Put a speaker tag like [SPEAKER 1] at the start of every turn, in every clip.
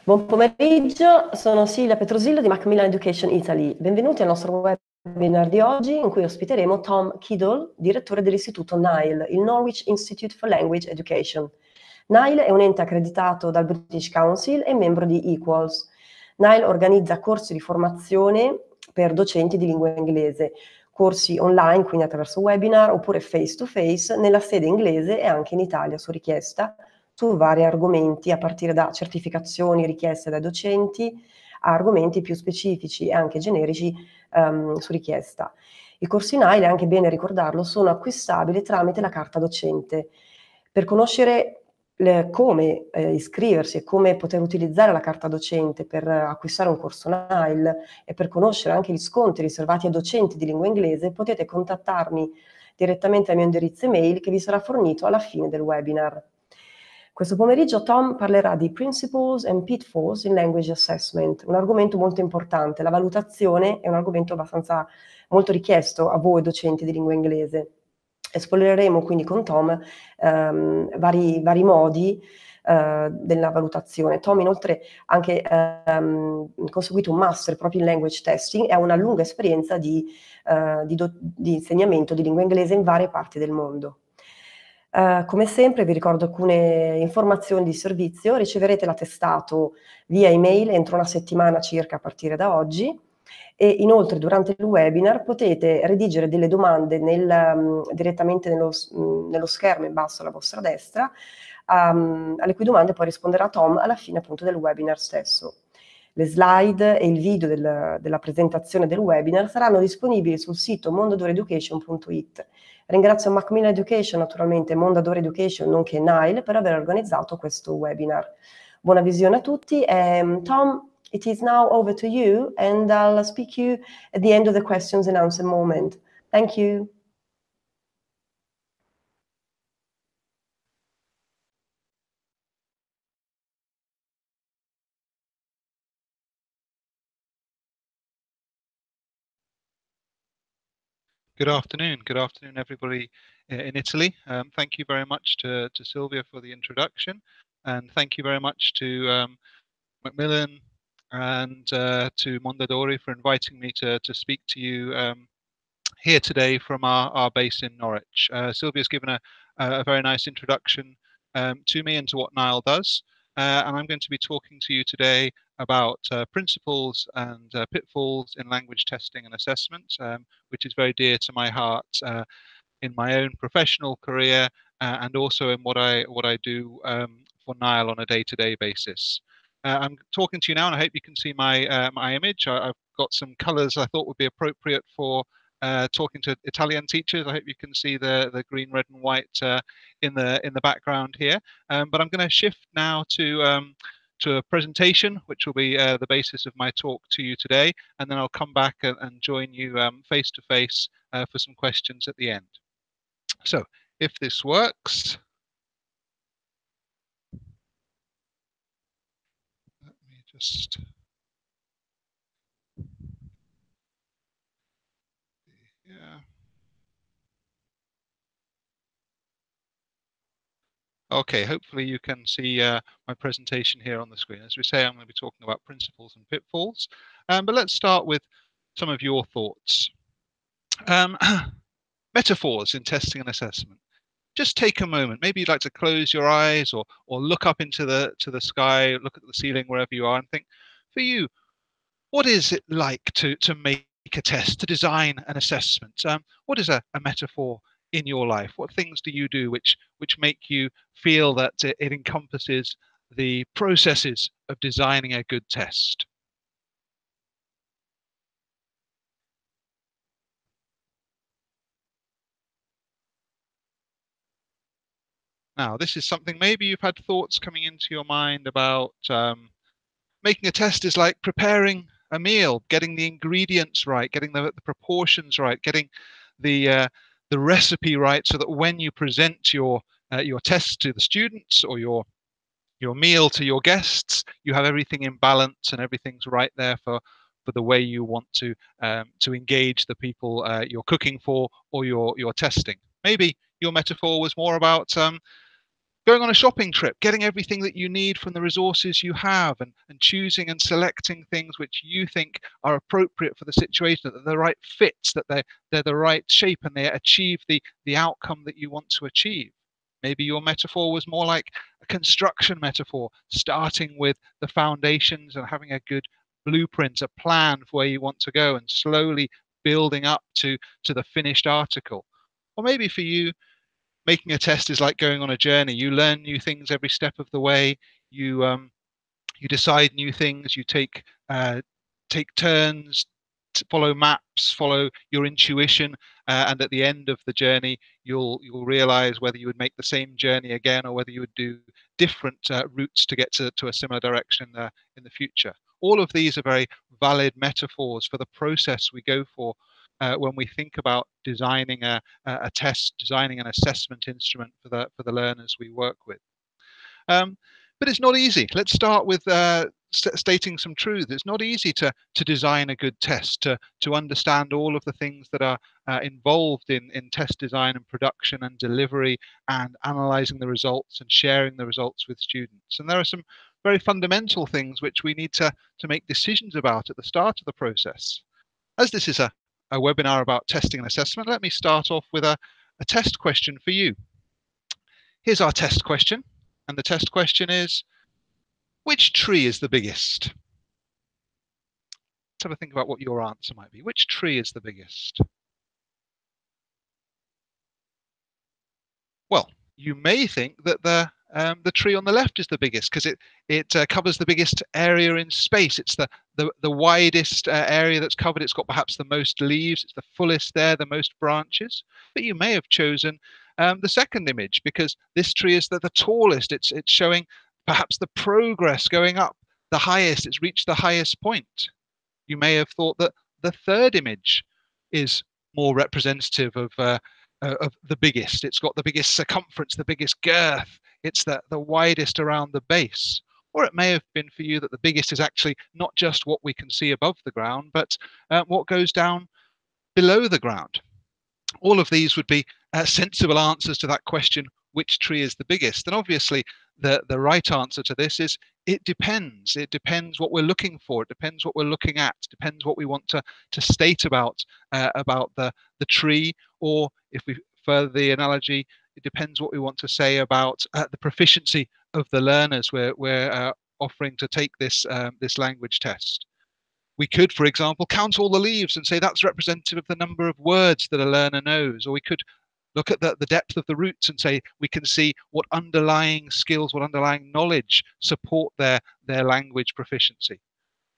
[SPEAKER 1] Buon pomeriggio, sono Silvia Petrosillo di Macmillan Education Italy. Benvenuti al nostro webinar di oggi in cui ospiteremo Thom Kiddle, direttore dell'istituto NILE, il Norwich Institute for Language Education. NILE è un ente accreditato dal British Council e membro di Equals. NILE organizza corsi di formazione per docenti di lingua inglese, corsi online, quindi attraverso webinar, oppure face to face, nella sede inglese e anche in Italia su richiesta, su vari argomenti, a partire da certificazioni richieste dai docenti a argomenti più specifici e anche generici su richiesta. I corsi NILE, è anche bene ricordarlo, sono acquistabili tramite la carta docente. Per conoscere come iscriversi e come poter utilizzare la carta docente per acquistare un corso NILE e per conoscere anche gli sconti riservati ai docenti di lingua inglese, potete contattarmi direttamente al mio indirizzo email che vi sarà fornito alla fine del webinar. Questo pomeriggio Thom parlerà di Principles and Pitfalls in Language Assessment, un argomento molto importante. La valutazione è un argomento molto richiesto a voi docenti di lingua inglese. Esploreremo quindi con Thom vari modi della valutazione. Thom inoltre ha anche conseguito un master proprio in language testing e ha una lunga esperienza di insegnamento di lingua inglese in varie parti del mondo. Come sempre vi ricordo alcune informazioni di servizio. Riceverete l'attestato via email entro una settimana circa a partire da oggi e inoltre durante il webinar potete redigere delle domande direttamente nello schermo in basso alla vostra destra, alle cui domande poi risponderà Thom alla fine appunto del webinar stesso. Le slide e il video della presentazione del webinar saranno disponibili sul sito mondodoreducation.it. Ringrazio Macmillan Education, naturalmente Mondadori Education, nonché NILE, per aver organizzato questo webinar. Buona visione a tutti. Thom, it is now over to you, and I'll speak you at the end of the questions and answer moment. Thank you.
[SPEAKER 2] Good afternoon. Good afternoon, everybody in Italy. Thank you very much to Silvia for the introduction, and thank you very much to Macmillan and to Mondadori for inviting me to speak to you here today from our base in Norwich. Silvia's given a very nice introduction to me and to what NILE does, and I'm going to be talking to you today about principles and pitfalls in language testing and assessment, which is very dear to my heart in my own professional career and also in what I do for NILE on a day-to-day basis. I'm talking to you now, and I hope you can see my my image. I've got some colours I thought would be appropriate for talking to Italian teachers. I hope you can see the green, red, and white in the background here. But I'm going to shift now to a presentation, which will be the basis of my talk to you today, and then I'll come back and join you face to face for some questions at the end. So, if this works, let me just. Yeah. Okay, hopefully you can see my presentation here on the screen. As we say, I'm going to be talking about principles and pitfalls, but let's start with some of your thoughts. Metaphors in testing and assessment. Just take a moment. Maybe you'd like to close your eyes or look up into the sky, look at the ceiling wherever you are, and think, for you, what is it like to make a test, to design an assessment? What is a metaphor in your life? What things do you do which make you feel that it encompasses the processes of designing a good test? Now, this is something maybe you've had thoughts coming into your mind about. Making a test is like preparing a meal, getting the ingredients right, getting the proportions right, getting the recipe right, so that when you present your test to the students or your meal to your guests, you have everything in balance and everything's right there for the way you want to engage the people you're cooking for or you're testing. Maybe your metaphor was more about Going on a shopping trip, getting everything that you need from the resources you have, and choosing and selecting things which you think are appropriate for the situation, that they're the right fits, that they're the right shape, and they achieve the outcome that you want to achieve. Maybe your metaphor was more like a construction metaphor, starting with the foundations and having a good blueprint, a plan for where you want to go, and slowly building up to the finished article. Or maybe for you, making a test is like going on a journey. You learn new things every step of the way. You decide new things. You take turns, to follow maps, follow your intuition, and at the end of the journey, you'll realize whether you would make the same journey again or whether you would do different routes to get to a similar direction in the future. All of these are very valid metaphors for the process we go for when we think about designing a test, designing an assessment instrument for the learners we work with. But it's not easy. Let's start with stating some truth. It's not easy to design a good test, to understand all of the things that are involved in test design and production and delivery, and analyzing the results and sharing the results with students. And there are some very fundamental things which we need to make decisions about at the start of the process. As this is a webinar about testing and assessment, let me start off with a test question for you. Here's our test question. And the test question is, which tree is the biggest? Let's have a think about what your answer might be. Which tree is the biggest? Well, you may think that the tree on the left is the biggest because it covers the biggest area in space. It's the widest area that's covered. It's got perhaps the most leaves. It's the fullest there, the most branches. But you may have chosen the second image because this tree is the tallest. It's showing perhaps the progress going up the highest. It's reached the highest point. You may have thought that the third image is more representative of the biggest. It's got the biggest circumference, the biggest girth. It's the widest around the base. Or it may have been for you that the biggest is actually not just what we can see above the ground, but what goes down below the ground. All of these would be sensible answers to that question, which tree is the biggest? And obviously, the right answer to this is it depends. It depends what we're looking for. It depends what we're looking at. It depends what we want to state about the tree, or if we further the analogy, it depends what we want to say about the proficiency of the learners we're offering to take this language test. We could, for example, count all the leaves and say that's representative of the number of words that a learner knows. Or we could look at the depth of the roots and say we can see what underlying skills, what underlying knowledge support their language proficiency.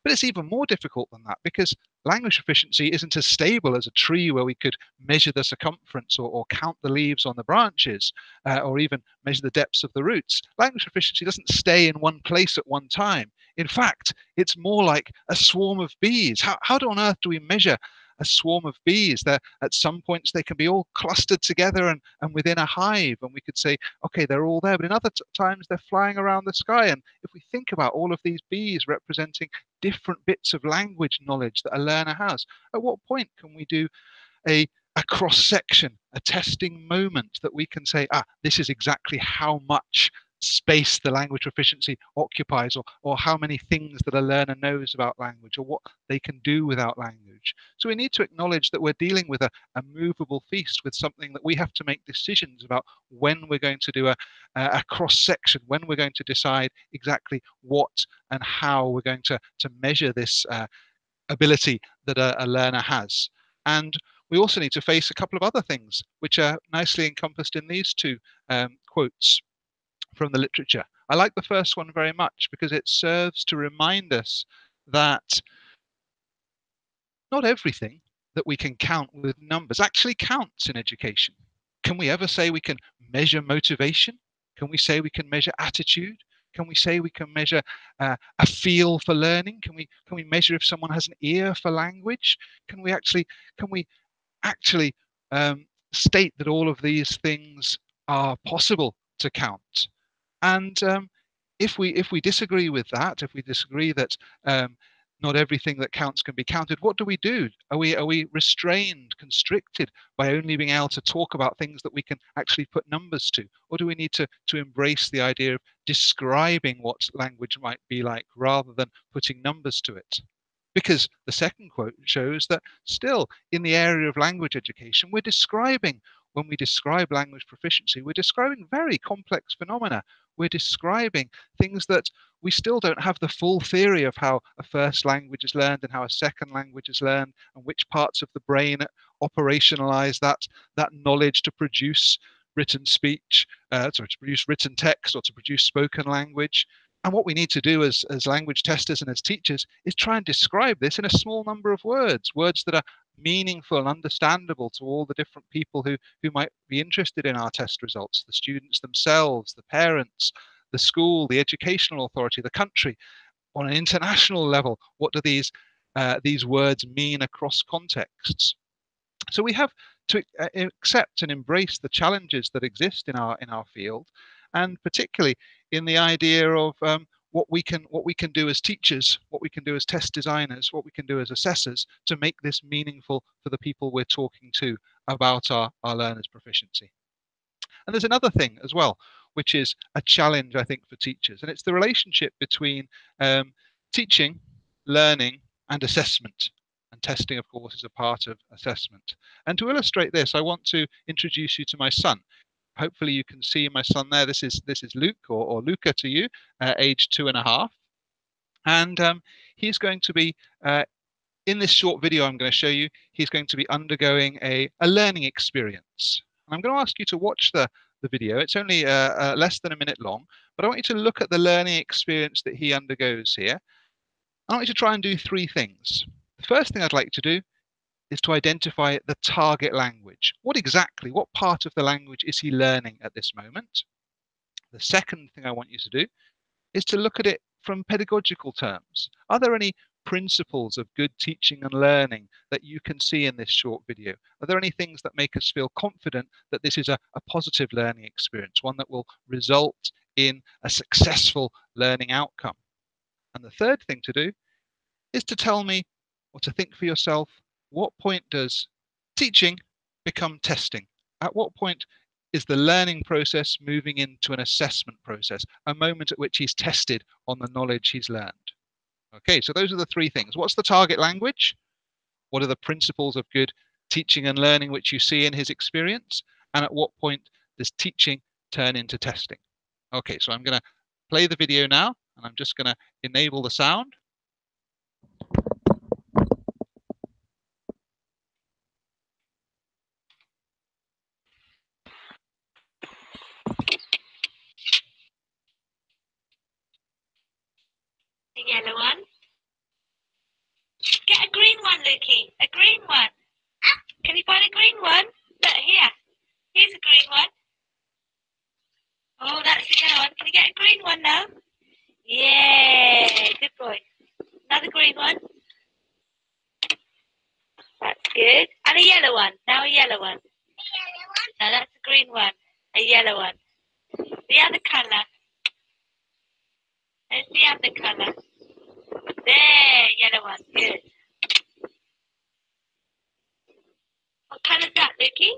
[SPEAKER 2] But it's even more difficult than that because language proficiency isn't as stable as a tree where we could measure the circumference or count the leaves on the branches or even measure the depths of the roots. Language proficiency doesn't stay in one place at one time. In fact, it's more like a swarm of bees. How on earth do we measure a swarm of bees? At some points they can be all clustered together and within a hive, and we could say, okay, they're all there, but in other times they're flying around the sky. And if we think about all of these bees representing different bits of language knowledge that a learner has, at what point can we do a cross-section, a testing moment that we can say, this is exactly how much space the language proficiency occupies, or how many things that a learner knows about language, or what they can do without language. So we need to acknowledge that we're dealing with a movable feast, with something that we have to make decisions about when we're going to do a cross-section, when we're going to decide exactly what and how we're going to measure this ability that a learner has. And we also need to face a couple of other things, which are nicely encompassed in these two quotes from the literature. I like the first one very much because it serves to remind us that not everything that we can count with numbers actually counts in education. Can we ever say we can measure motivation? Can we say we can measure attitude? Can we say we can measure a feel for learning? Can we measure if someone has an ear for language? Can we actually state that all of these things are possible to count? And if we disagree with that, if we disagree that Not everything that counts can be counted. What do we do? Are we restrained, constricted by only being able to talk about things that we can actually put numbers to? Or do we need to embrace the idea of describing what language might be like rather than putting numbers to it? Because the second quote shows that still in the area of language education, we're describing, when we describe language proficiency, we're describing very complex phenomena. We're describing things that we still don't have the full theory of how a first language is learned and how a second language is learned, and which parts of the brain operationalize that knowledge to produce written speech, to produce written text, or to produce spoken language. And what we need to do as language testers and as teachers is try and describe this in a small number of words that are meaningful and understandable to all the different people who might be interested in our test results, the students themselves, the parents, the school, the educational authority, the country. On an international level, what do these words mean across contexts? So we have to accept and embrace the challenges that exist in our field, and particularly in the idea of what we can do as teachers, what we can do as test designers, what we can do as assessors to make this meaningful for the people we're talking to about our learners' proficiency. And there's another thing as well, which is a challenge, I think, for teachers, and it's the relationship between teaching, learning, and assessment. And testing, of course, is a part of assessment. And to illustrate this, I want to introduce you to my son. Hopefully you can see my son there. This is Luke, or Luca to you, age 2.5. And he's going to be, in this short video I'm going to show you, he's going to be undergoing a learning experience. And I'm going to ask you to watch the video. It's only less than a minute long, but I want you to look at the learning experience that he undergoes here. I want you to try and do 3 things. The first thing I'd like you to do is to identify the target language. What part of the language is he learning at this moment? The second thing I want you to do is to look at it from pedagogical terms. Are there any principles of good teaching and learning that you can see in this short video? Are there any things that make us feel confident that this is a positive learning experience, one that will result in a successful learning outcome? And the third thing to do is to tell me, or to think for yourself, what point does teaching become testing? At what point is the learning process moving into an assessment process, a moment at which he's tested on the knowledge he's learned? Okay, so those are the 3 things. What's the target language? What are the principles of good teaching and learning which you see in his experience? And at what point does teaching turn into testing? Okay, so I'm going to play the video now, and I'm just going to enable the sound.
[SPEAKER 3] The yellow one. Get a green one, Lukey. A green one. Can you find a green one? Look, here. Here's a green one. Oh, that's the yellow one. Can you get a green one now? Yeah, good boy. Another green one. That's good. And a yellow one. Now a yellow one. A yellow one? No, that's a green one. A yellow one. The other colour. There's the other colour. There, yellow one. Good. What colour's that, Lukey?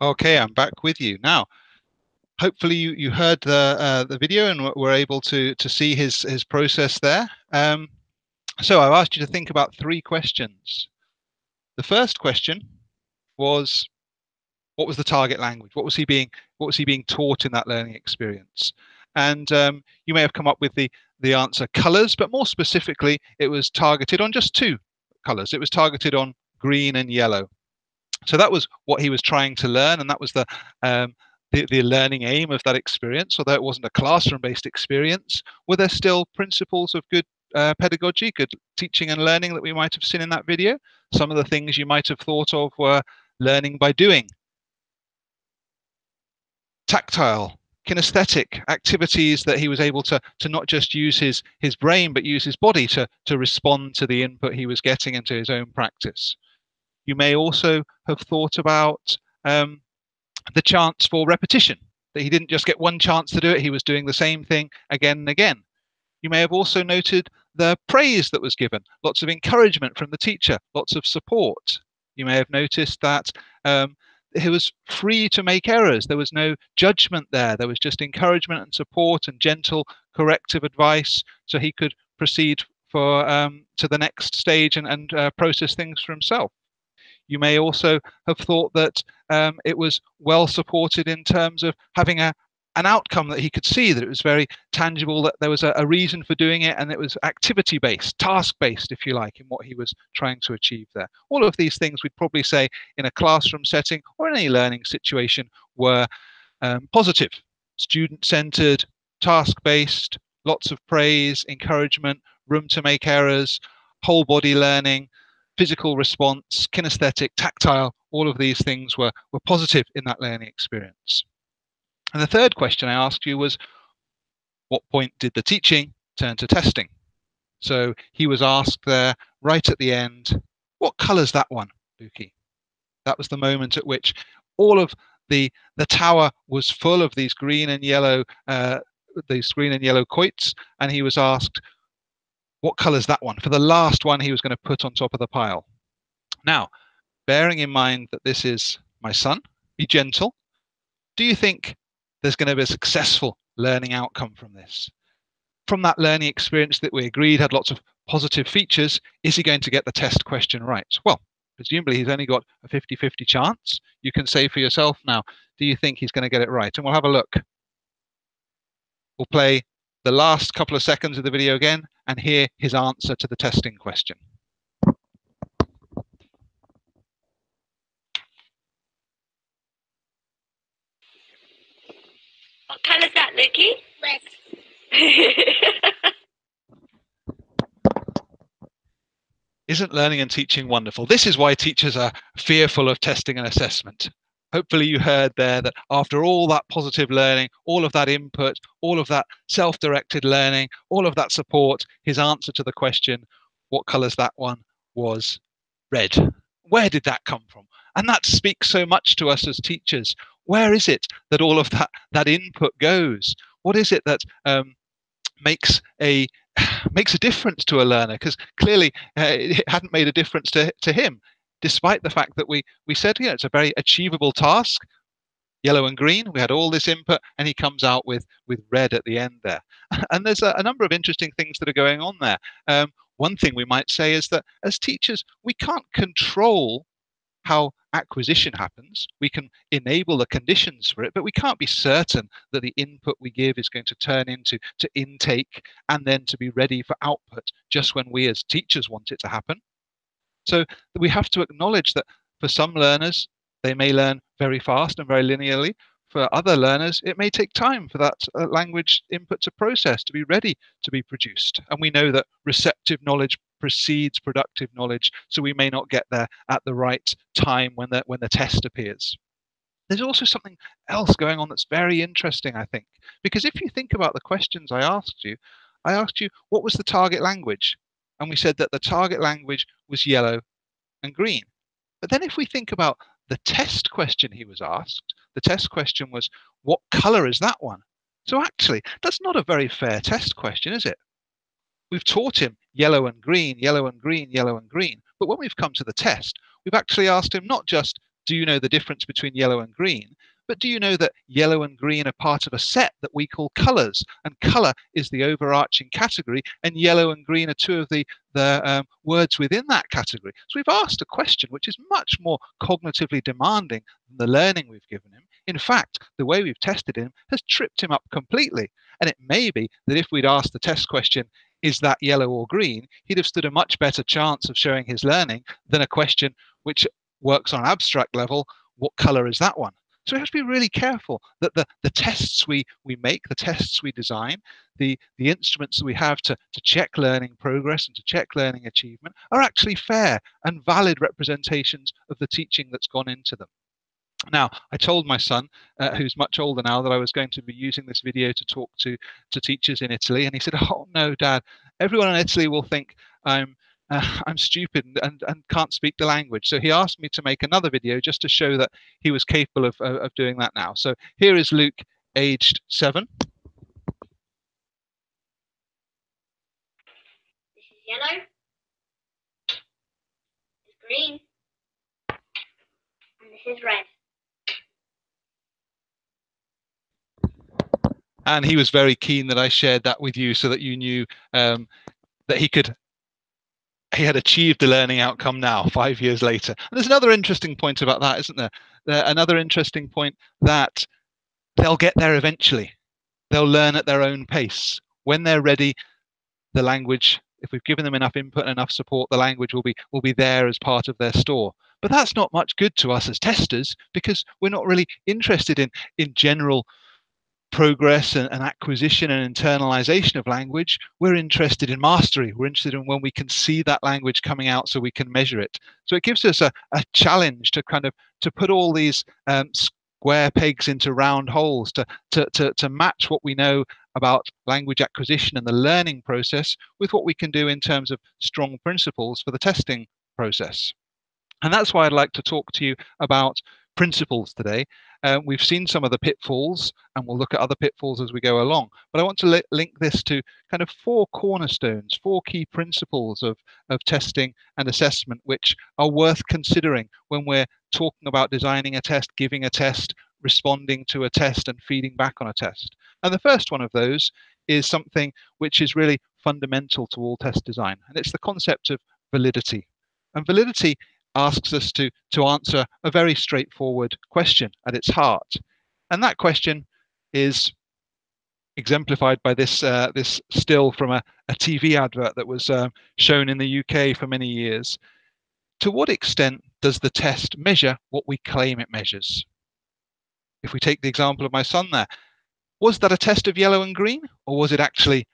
[SPEAKER 2] Okay, I'm back with you now. Hopefully you heard the video and were able to see his process there. So I've asked you to think about 3 questions. The first question was, what was the target language? What was he being taught in that learning experience? And you may have come up with the answer colours, but more specifically, it was targeted on just 2 colours. It was targeted on green and yellow. So that was what he was trying to learn, and that was the learning aim of that experience. Although it wasn't a classroom-based experience, were there still principles of good pedagogy, good teaching and learning that we might have seen in that video? Some of the things you might have thought of were learning by doing, tactile, kinesthetic activities that he was able to not just use his brain, but use his body to respond to the input he was getting into his own practice. You may also have thought about the chance for repetition. that he didn't just get one chance to do it, he was doing the same thing again and again. You may have also noted the praise that was given, lots of encouragement from the teacher, lots of support. You may have noticed that he was free to make errors. There was no judgment there. There was just encouragement and support and gentle corrective advice, so he could proceed for to the next stage and process things for himself. You may also have thought that it was well supported in terms of having an outcome that he could see, that it was very tangible, that there was a reason for doing it, and it was activity-based, task-based, if you like, in what he was trying to achieve there. All of these things we'd probably say in a classroom setting or in any learning situation were positive, student-centered, task-based, lots of praise, encouragement, room to make errors, whole body learning, physical response, kinesthetic, tactile, all of these things were positive in that learning experience. And the third question I asked you was, what point did the teaching turn to testing? So he was asked there right at the end, what colour's that one, Buki? That was the moment at which all of the tower was full of these green and yellow quoits, and he was asked, what colour's that one? For the last one he was going to put on top of the pile. Now, bearing in mind that this is my son, be gentle. Do you think there's going to be a successful learning outcome from this? From that learning experience that we agreed had lots of positive features, is he going to get the test question right? Well, presumably he's only got a 50-50 chance. You can say for yourself now, do you think he's going to get it right? And we'll have a look. We'll play the last couple of seconds of the video again and hear his answer to the testing question.
[SPEAKER 3] What colour's that, Lukey? Red.
[SPEAKER 2] Isn't learning and teaching wonderful? This is why teachers are fearful of testing and assessment. Hopefully you heard there that after all that positive learning, all of that input, all of that self-directed learning, all of that support, his answer to the question, what colour's that one, was red. Where did that come from? And that speaks so much to us as teachers. Where is it that all of that input goes? What is it that makes a difference to a learner? Because clearly it hadn't made a difference to him, despite the fact that we said, yeah, it's a very achievable task, yellow and green. We had all this input, and he comes out with red at the end there. And there's a number of interesting things that are going on there. One thing we might say is that as teachers, we can't control how acquisition happens. We can enable the conditions for it, but we can't be certain that the input we give is going to turn into intake and then to be ready for output just when we as teachers want it to happen. So we have to acknowledge that for some learners, they may learn very fast and very linearly. For other learners, it may take time for that language input to process, to be ready to be produced. And we know that receptive knowledge precedes productive knowledge, so we may not get there at the right time when the test appears. There's also something else going on that's very interesting, I think, because if you think about the questions I asked you, what was the target language? And we said that the target language was yellow and green. But then if we think about the test question he was asked, the test question was, what color is that one? So actually, that's not a very fair test question, is it? We've taught him yellow and green, yellow and green, yellow and green. But when we've come to the test, we've actually asked him not just, do you know the difference between yellow and green, but do you know that yellow and green are part of a set that we call colors? And color is the overarching category, and yellow and green are two of the words within that category. So we've asked a question which is much more cognitively demanding than the learning we've given him. In fact, the way we've tested him has tripped him up completely. And it may be that if we'd asked the test question, is that yellow or green, he'd have stood a much better chance of showing his learning than a question which works on an abstract level, what color is that one? So we have to be really careful that the tests we make, the tests we design, the instruments that we have to check learning progress and to check learning achievement are actually fair and valid representations of the teaching that's gone into them. Now, I told my son, who's much older now, that I was going to be using this video to talk to teachers in Italy, and he said, "Oh no, Dad, everyone in Italy will think I'm stupid and can't speak the language." So he asked me to make another video just to show that he was capable of doing that now. So here is Luke aged 7.
[SPEAKER 3] This is yellow. This is green. And this is red.
[SPEAKER 2] And he was very keen that I shared that with you so that you knew that he had achieved the learning outcome now, 5 years later. And there's another interesting point about that, isn't there? Another interesting point that they'll get there eventually. They'll learn at their own pace. When they're ready, the language, if we've given them enough input and enough support, the language will be there as part of their store. But that's not much good to us as testers, because we're not really interested in general progress and acquisition and internalization of language. We're interested in mastery. We're interested in when we can see that language coming out so we can measure it. So it gives us a challenge to to put all these square pegs into round holes, to match what we know about language acquisition and the learning process with what we can do in terms of strong principles for the testing process. And that's why I'd like to talk to you about principles today. We've seen some of the pitfalls, and we'll look at other pitfalls as we go along. But I want to link this to kind of 4 cornerstones, 4 key principles of testing and assessment, which are worth considering when we're talking about designing a test, giving a test, responding to a test, and feeding back on a test. And the first one of those is something which is really fundamental to all test design, and it's the concept of validity. And validity asks us to answer a very straightforward question at its heart. And that question is exemplified by this still from a TV advert that was shown in the UK for many years. To what extent does the test measure what we claim it measures? If we take the example of my son there, was that a test of yellow and green, or was it actually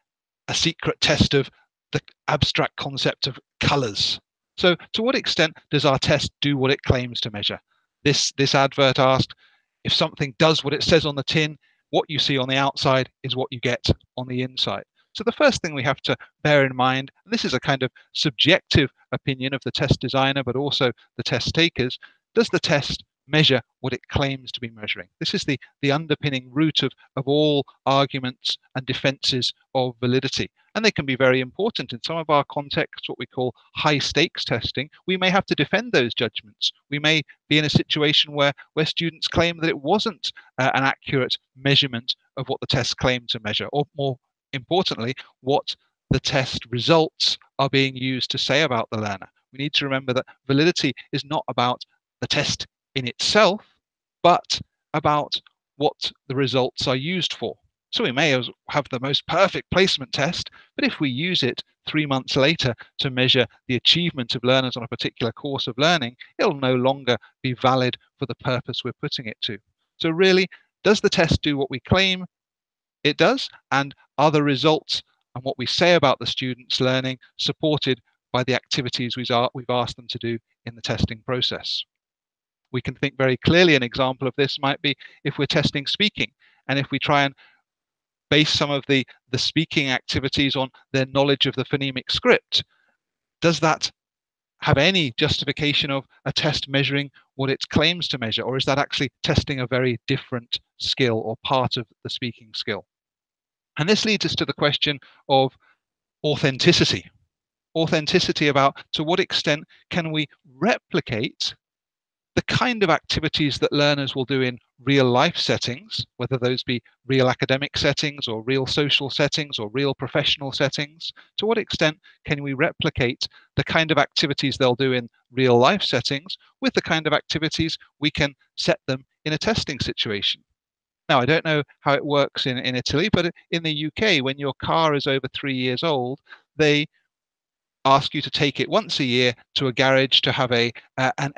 [SPEAKER 2] a secret test of the abstract concept of colours? So to what extent does our test do what it claims to measure? This advert asked, if something does what it says on the tin, what you see on the outside is what you get on the inside. So the first thing we have to bear in mind, and this is a kind of subjective opinion of the test designer, but also the test takers, does the test measure what it claims to be measuring? This is the underpinning root of all arguments and defenses of validity. And they can be very important in some of our contexts, what we call high stakes testing. We may have to defend those judgments. We may be in a situation where students claim that it wasn't an accurate measurement of what the test claimed to measure, or more importantly, what the test results are being used to say about the learner. We need to remember that validity is not about the test in itself, but about what the results are used for. So we may have the most perfect placement test, but if we use it 3 months later to measure the achievement of learners on a particular course of learning, it'll no longer be valid for the purpose we're putting it to. So really, does the test do what we claim it does? And are the results and what we say about the students' learning supported by the activities we've asked them to do in the testing process? We can think very clearly. An example of this might be if we're testing speaking, and if we try and base some of the speaking activities on their knowledge of the phonemic script, does that have any justification of a test measuring what it claims to measure, or is that actually testing a very different skill or part of the speaking skill? And this leads us to the question of authenticity. Authenticity about to what extent can we replicate the kind of activities that learners will do in real life settings, whether those be real academic settings or real social settings or real professional settings. To what extent can we replicate the kind of activities they'll do in real life settings with the kind of activities we can set them in a testing situation? Now, I don't know how it works in Italy, but in the UK, when your car is over 3 years old, they ask you to take it once a year to a garage to have an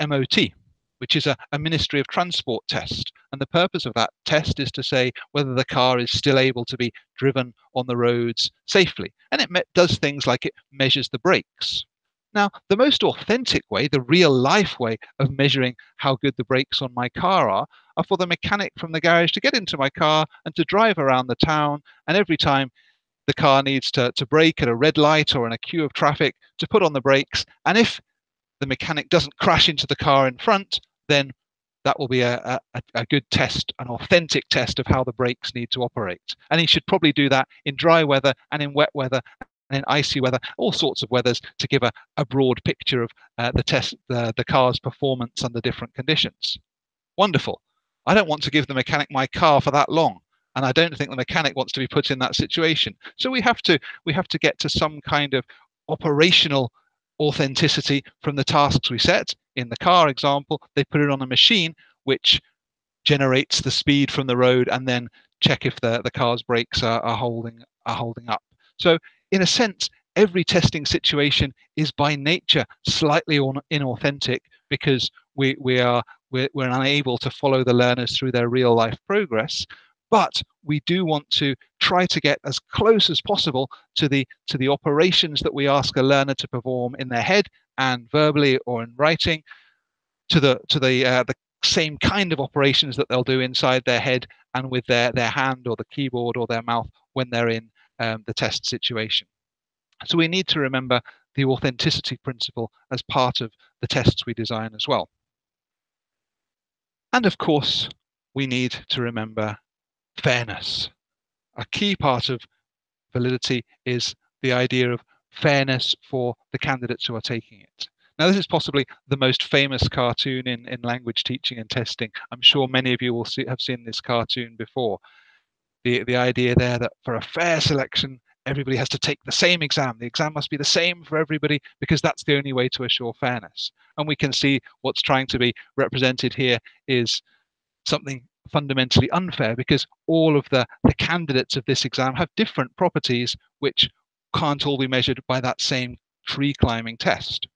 [SPEAKER 2] MOT, which is a Ministry of Transport test. And the purpose of that test is to say whether the car is still able to be driven on the roads safely. And it does things like it measures the brakes. Now, the most authentic way, the real life way of measuring how good the brakes on my car are for the mechanic from the garage to get into my car and to drive around the town, and every time the car needs to brake at a red light or in a queue of traffic, to put on the brakes. And if the mechanic doesn't crash into the car in front, then that will be a good test, an authentic test of how the brakes need to operate. And he should probably do that in dry weather and in wet weather and in icy weather, all sorts of weathers, to give a broad picture of the car's performance under different conditions. Wonderful. I don't want to give the mechanic my car for that long, and I don't think the mechanic wants to be put in that situation. So we have to get to some kind of operational authenticity from the tasks we set. In the car example, they put it on a machine which generates the speed from the road and then check if the car's brakes are holding up. So in a sense, every testing situation is by nature slightly inauthentic, because we're unable to follow the learners through their real life progress. But we do want to try to get as close as possible to the operations that we ask a learner to perform in their head and verbally or in writing, to the same kind of operations that they'll do inside their head and with their hand or the keyboard or their mouth when they're in the test situation. So we need to remember the authenticity principle as part of the tests we design as well. And of course, we need to remember fairness. A key part of validity is the idea of fairness for the candidates who are taking it. Now, this is possibly the most famous cartoon in language teaching and testing. I'm sure many of you will have seen this cartoon before. The idea there that for a fair selection, everybody has to take the same exam. The exam must be the same for everybody, because that's the only way to assure fairness. And we can see what's trying to be represented here is something fundamentally unfair, because all of the candidates of this exam have different properties which can't all be measured by that same tree climbing test.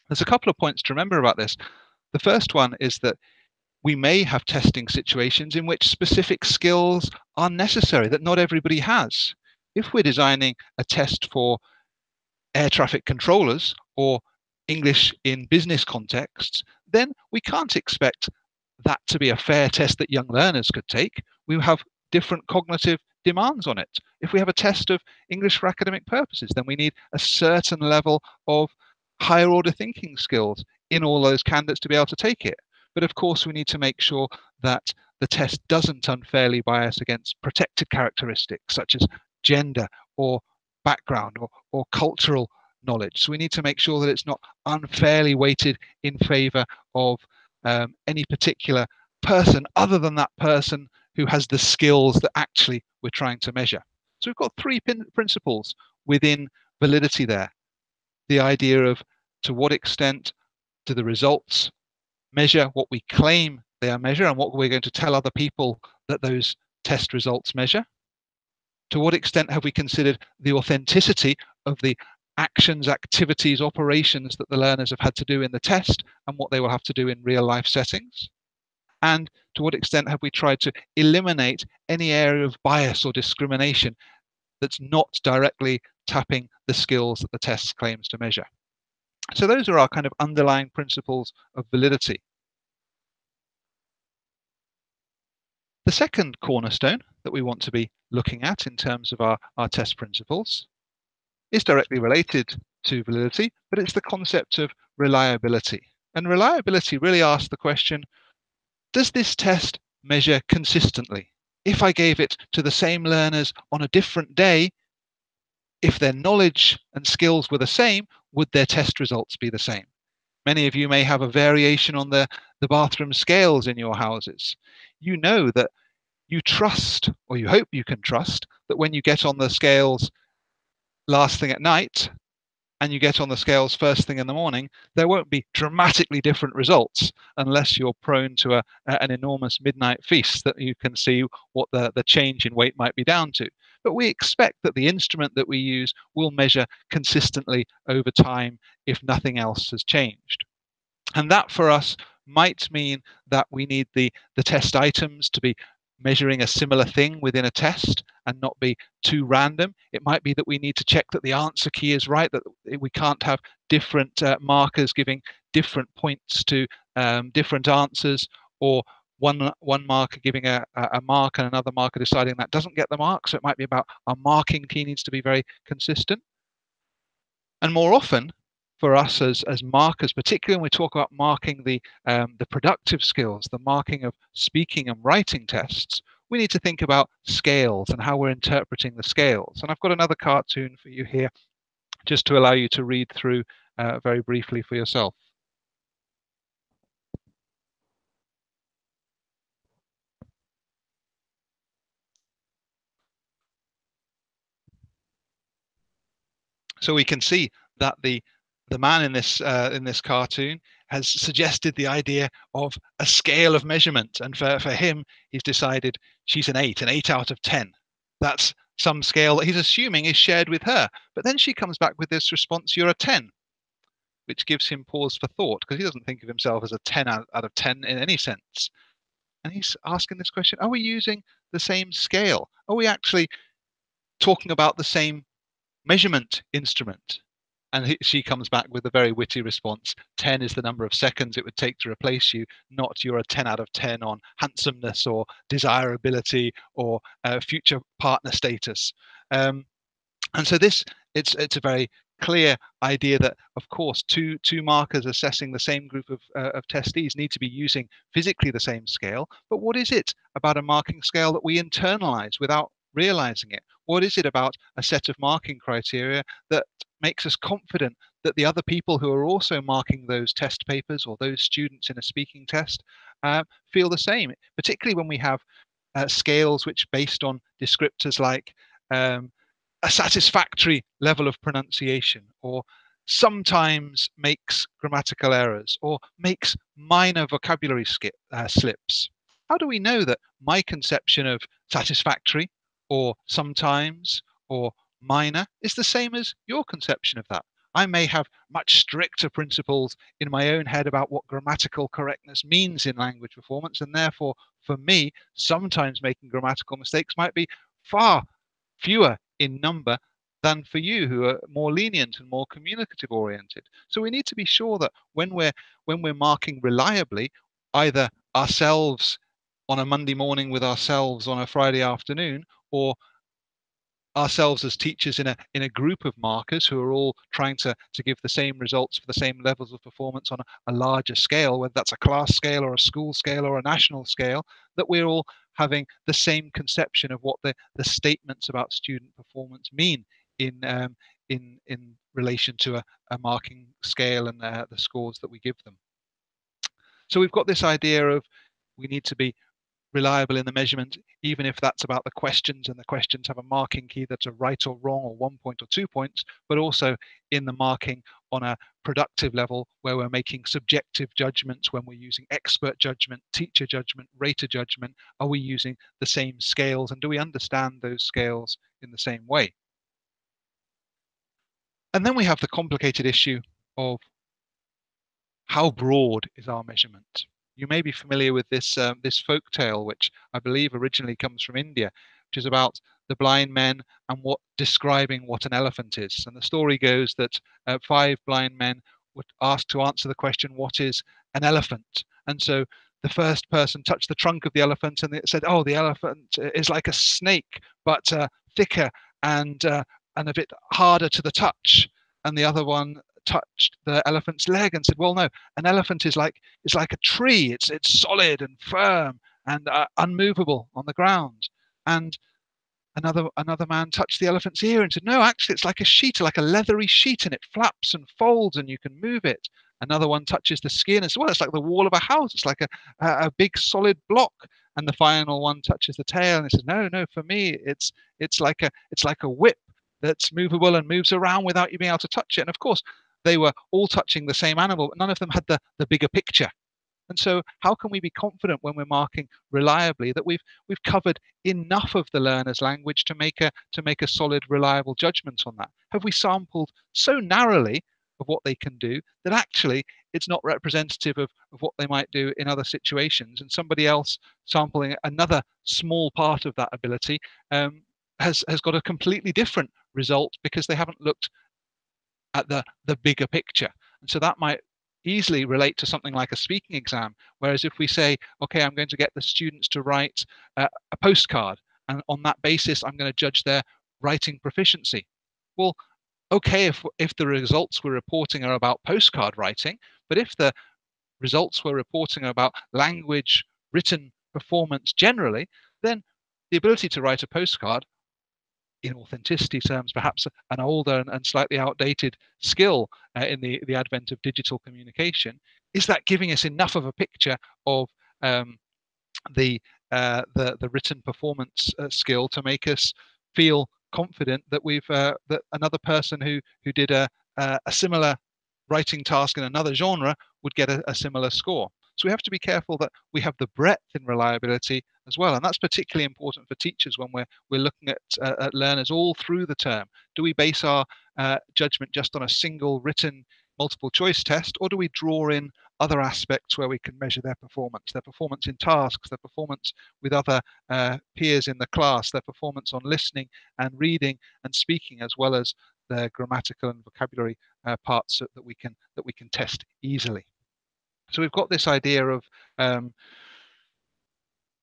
[SPEAKER 2] There's a couple of points to remember about this. The first one is that we may have testing situations in which specific skills are necessary that not everybody has. If we're designing a test for air traffic controllers or English in business contexts, then we can't expect that to be a fair test that young learners could take. We have different cognitive demands on it. If we have a test of English for academic purposes, then we need a certain level of higher order thinking skills in all those candidates to be able to take it. But of course, we need to make sure that the test doesn't unfairly bias against protected characteristics such as gender or background or cultural knowledge. So we need to make sure that it's not unfairly weighted in favor of any particular person other than that person who has the skills that actually we're trying to measure. So we've got three principles within validity there. The idea of to what extent do the results measure what we claim they are measure and what we're going to tell other people that those test results measure. To what extent have we considered the authenticity of the actions, activities, operations that the learners have had to do in the test and what they will have to do in real life settings? And to what extent have we tried to eliminate any area of bias or discrimination that's not directly tapping the skills that the test claims to measure? So those are our kind of underlying principles of validity. The second cornerstone that we want to be looking at in terms of our test principles is directly related to validity, but it's the concept of reliability. And reliability really asks the question, does this test measure consistently? If I gave it to the same learners on a different day, if their knowledge and skills were the same, would their test results be the same? Many of you may have a variation on the bathroom scales in your houses. You know that you trust, or you hope you can trust, that when you get on the scales last thing at night and you get on the scales first thing in the morning, there won't be dramatically different results unless you're prone to an enormous midnight feast that you can see what the change in weight might be down to. But we expect that the instrument that we use will measure consistently over time if nothing else has changed. And that for us might mean that we need the test items to be measuring a similar thing within a test and not be too random. It might be that we need to check that the answer key is right, that we can't have different markers giving different points to different answers, or one marker giving a mark and another marker deciding that doesn't get the mark. So it might be about our marking key needs to be very consistent. And more often, for us as markers, particularly when we talk about marking the productive skills, the marking of speaking and writing tests, we need to think about scales and how we're interpreting the scales. And I've got another cartoon for you here, just to allow you to read through very briefly for yourself. So we can see that the man in this cartoon has suggested the idea of a scale of measurement, and for him, he's decided she's an 8 out of 10. That's some scale that he's assuming is shared with her. But then she comes back with this response, "You're a 10," which gives him pause for thought, because he doesn't think of himself as a 10 out of 10 in any sense. And he's asking this question: are we using the same scale? Are we actually talking about the same measurement instrument? And she comes back with a very witty response: 10 is the number of seconds it would take to replace you, not you're a 10 out of 10 on handsomeness or desirability or future partner status. And so it's a very clear idea that, of course, two markers assessing the same group of testees need to be using physically the same scale. But what is it about a marking scale that we internalize without realizing it? What is it about a set of marking criteria that makes us confident that the other people who are also marking those test papers or those students in a speaking test feel the same, particularly when we have scales which based on descriptors like a satisfactory level of pronunciation, or sometimes makes grammatical errors, or makes minor vocabulary slips. How do we know that my conception of satisfactory or sometimes or minor is the same as your conception of that? I may have much stricter principles in my own head about what grammatical correctness means in language performance, and therefore for me sometimes making grammatical mistakes might be far fewer in number than for you, who are more lenient and more communicative oriented. So we need to be sure that when we're marking reliably, either ourselves on a Monday morning with ourselves on a Friday afternoon, or ourselves as teachers in a group of markers who are all trying to give the same results for the same levels of performance on a larger scale, whether that's a class scale or a school scale or a national scale, that we're all having the same conception of what the statements about student performance mean in relation to a marking scale and the scores that we give them. So we've got this idea of we need to be reliable in the measurement, even if that's about the questions, and the questions have a marking key that's a right or wrong, or 1 point or 2 points, but also in the marking on a productive level where we're making subjective judgments, when we're using expert judgment, teacher judgment, rater judgment. Are we using the same scales, and do we understand those scales in the same way? And then we have the complicated issue of how broad is our measurement. You may be familiar with this this folk tale, which I believe originally comes from India, which is about the blind men and describing what an elephant is. And the story goes that 5 blind men were asked to answer the question, "What is an elephant?" And so the first person touched the trunk of the elephant, and it said, "Oh, the elephant is like a snake, but thicker and a bit harder to the touch." And the other one touched the elephant's leg and said, "Well, no, an elephant is like a tree. It's solid and firm and unmovable on the ground." And another man touched the elephant's ear and said, "No, actually, it's like a sheet, like a leathery sheet, and it flaps and folds, and you can move it." Another one touches the skin as well. "It's like the wall of a house. It's like a big solid block." And the final one touches the tail and it says, "No, for me, it's like a whip that's movable and moves around without you being able to touch it." And of course, they were all touching the same animal, but none of them had the bigger picture. And so how can we be confident when we're marking reliably that we've covered enough of the learner's language to make a solid, reliable judgment on that? Have we sampled so narrowly of what they can do that actually it's not representative of what they might do in other situations, and somebody else sampling another small part of that ability has got a completely different result because they haven't looked at the bigger picture? And so that might easily relate to something like a speaking exam, whereas if we say, okay, I'm going to get the students to write a postcard, and on that basis I'm going to judge their writing proficiency. Well, okay if the results we're reporting are about postcard writing, but if the results we're reporting are about language written performance generally, then the ability to write a postcard, in authenticity terms, perhaps an older and slightly outdated skill in the advent of digital communication, is that giving us enough of a picture of the written performance skill to make us feel confident that we've that another person who did a similar writing task in another genre would get a similar score. So we have to be careful that we have the breadth in reliability as well, and that's particularly important for teachers when we're looking at learners all through the term. Do we base our judgment just on a single written multiple choice test, or do we draw in other aspects where we can measure their performance in tasks, their performance with other peers in the class, their performance on listening and reading and speaking, as well as their grammatical and vocabulary parts that we can test easily. So we've got this idea of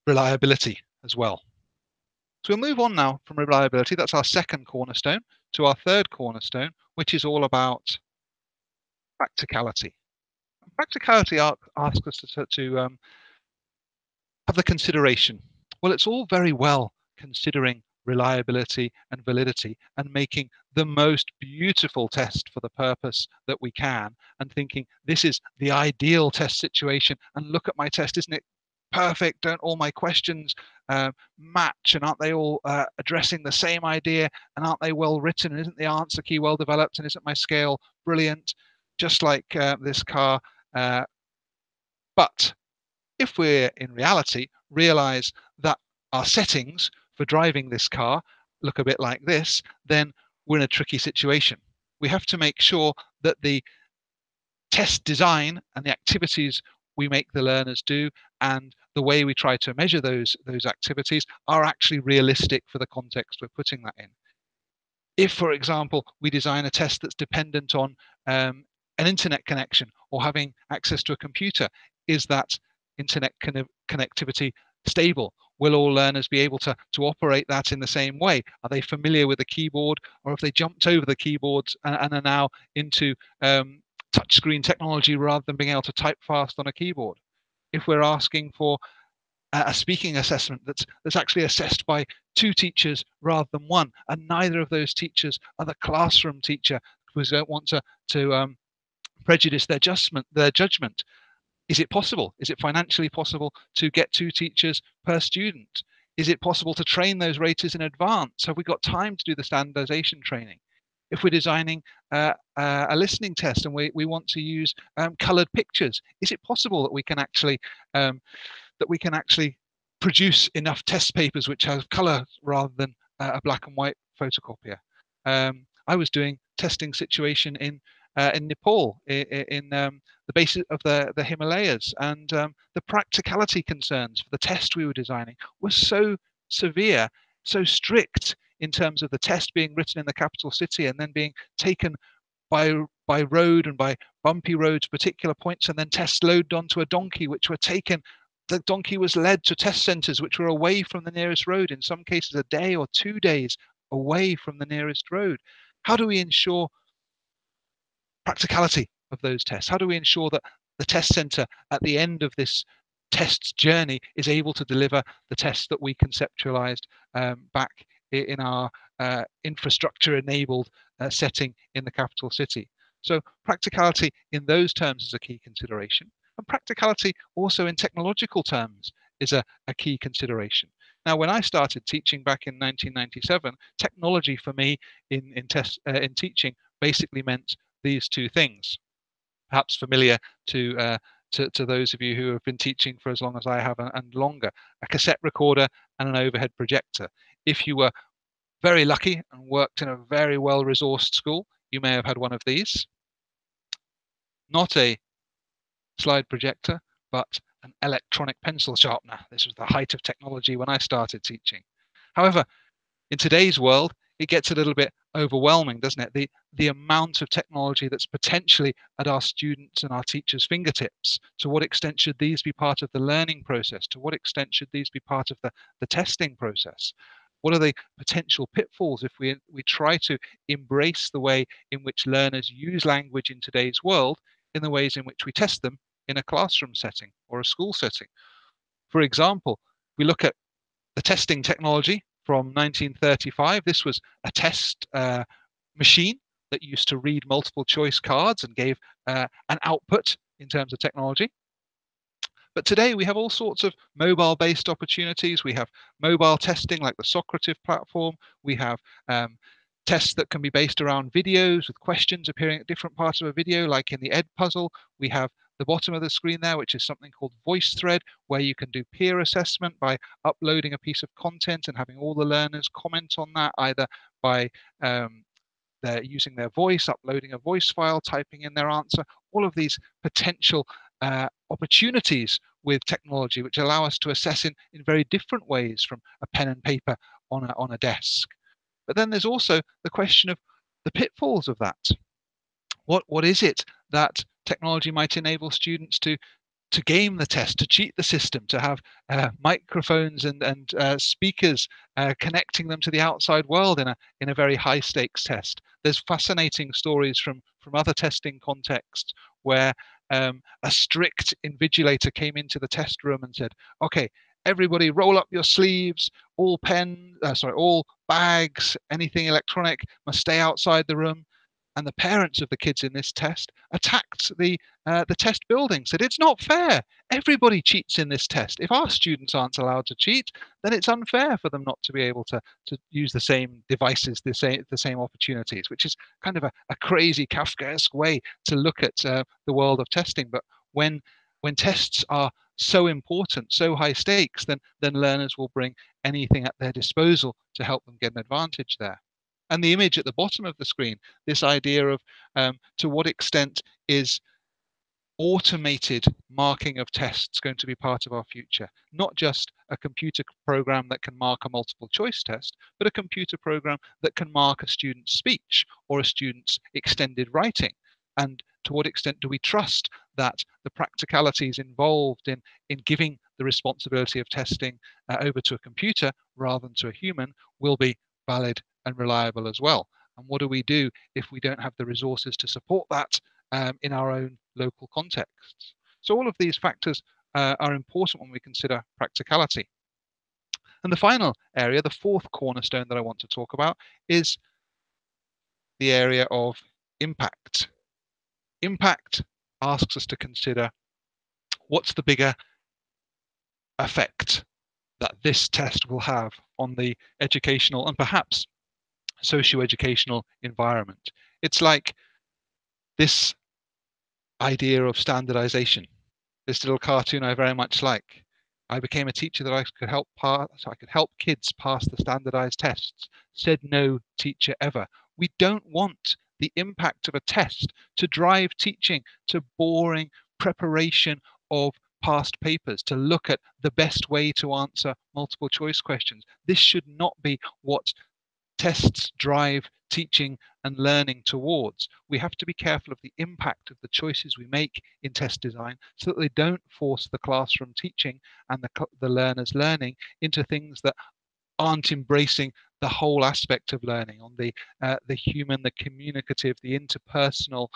[SPEAKER 2] reliability as well. So we'll move on now from reliability, that's our second cornerstone, to our third cornerstone, which is all about practicality. Practicality asks us to have the consideration. Well, it's all very well considering reliability and validity and making the most beautiful test for the purpose that we can, and thinking this is the ideal test situation, and look at my test, isn't it perfect? Don't all my questions match, and aren't they all addressing the same idea, and aren't they well written, and isn't the answer key well developed, and isn't my scale brilliant, just like this car? But if we're in reality realize that our settings for driving this car look a bit like this, then we're in a tricky situation. We have to make sure that the test design and the activities we make the learners do and the way we try to measure those activities are actually realistic for the context we're putting that in. If, for example, we design a test that's dependent on an internet connection or having access to a computer, is that internet connectivity stable? Will all learners be able to operate that in the same way? Are they familiar with the keyboard, or have they jumped over the keyboards and are now into touchscreen technology rather than being able to type fast on a keyboard? If we're asking for a speaking assessment that's actually assessed by 2 teachers rather than 1, and neither of those teachers are the classroom teacher because they don't want to prejudice their judgment. Is it possible? Is it financially possible to get 2 teachers per student? Is it possible to train those raters in advance? Have we got time to do the standardization training? If we're designing a listening test and we want to use colored pictures, is it possible that we can actually produce enough test papers which have color rather than a black and white photocopier? I was doing testing situation in Nepal, in the base of the Himalayas, and the practicality concerns for the test we were designing were so severe, so strict, in terms of the test being written in the capital city and then being taken by road and by bumpy roads, particular points, and then tests loaded onto a donkey, which were taken. The donkey was led to test centres which were away from the nearest road, in some cases a day or 2 days away from the nearest road. How do we ensure practicality of those tests? How do we ensure that the test centre at the end of this test's journey is able to deliver the tests that we conceptualized back in our infrastructure-enabled setting in the capital city? So practicality in those terms is a key consideration. And practicality also in technological terms is a key consideration. Now, when I started teaching back in 1997, technology for me in teaching basically meant these 2 things, perhaps familiar to those of you who have been teaching for as long as I have and longer: a cassette recorder and an overhead projector. If you were very lucky and worked in a very well-resourced school, you may have had one of these. Not a slide projector, but an electronic pencil sharpener. This was the height of technology when I started teaching. However, in today's world, it gets a little bit overwhelming, doesn't it? The amount of technology that's potentially at our students and our teachers' fingertips. To what extent should these be part of the learning process? To what extent should these be part of the testing process? What are the potential pitfalls if we try to embrace the way in which learners use language in today's world in the ways in which we test them in a classroom setting or a school setting? For example, we look at the testing technology from 1935. This was a test machine that used to read multiple choice cards and gave an output in terms of technology. But today we have all sorts of mobile-based opportunities. We have mobile testing like the Socrative platform. We have tests that can be based around videos with questions appearing at different parts of a video, like in the Ed puzzle. We have the bottom of the screen there, which is something called VoiceThread, where you can do peer assessment by uploading a piece of content and having all the learners comment on that, either by they're using their voice, uploading a voice file, typing in their answer. All of these potential opportunities with technology, which allow us to assess in very different ways from a pen and paper on a desk. But then there's also the question of the pitfalls of that. What is it that technology might enable students to game the test, to cheat the system, to have microphones and speakers connecting them to the outside world in a very high stakes test? There's fascinating stories from other testing contexts where a strict invigilator came into the test room and said, okay, everybody roll up your sleeves, all bags, anything electronic must stay outside the room. And the parents of the kids in this test attacked the test building, said it's not fair. Everybody cheats in this test. If our students aren't allowed to cheat, then it's unfair for them not to be able to use the same devices, the same opportunities, which is kind of a crazy Kafkaesque way to look at the world of testing. But when tests are so important, so high stakes, then learners will bring anything at their disposal to help them get an advantage there. And the image at the bottom of the screen, this idea of to what extent is automated marking of tests going to be part of our future? Not just a computer program that can mark a multiple choice test, but a computer program that can mark a student's speech or a student's extended writing. And to what extent do we trust that the practicalities involved in giving the responsibility of testing over to a computer rather than to a human will be valid and reliable as well? And what do we do if we don't have the resources to support that in our own local contexts? So all of these factors are important when we consider practicality. And the final area, the fourth cornerstone that I want to talk about, is the area of impact. Impact asks us to consider what's the bigger effect that this test will have on the educational and perhaps socio-educational environment. It's like this idea of standardization, this little cartoon I very much like. I became a teacher that I could help kids pass the standardized tests. Said no teacher ever. We don't want the impact of a test to drive teaching to boring preparation of past papers, to look at the best way to answer multiple choice questions. This should not be what tests drive teaching and learning towards. We have to be careful of the impact of the choices we make in test design so that they don't force the classroom teaching and the learners learning into things that aren't embracing the whole aspect of learning, on the human, the communicative, the interpersonal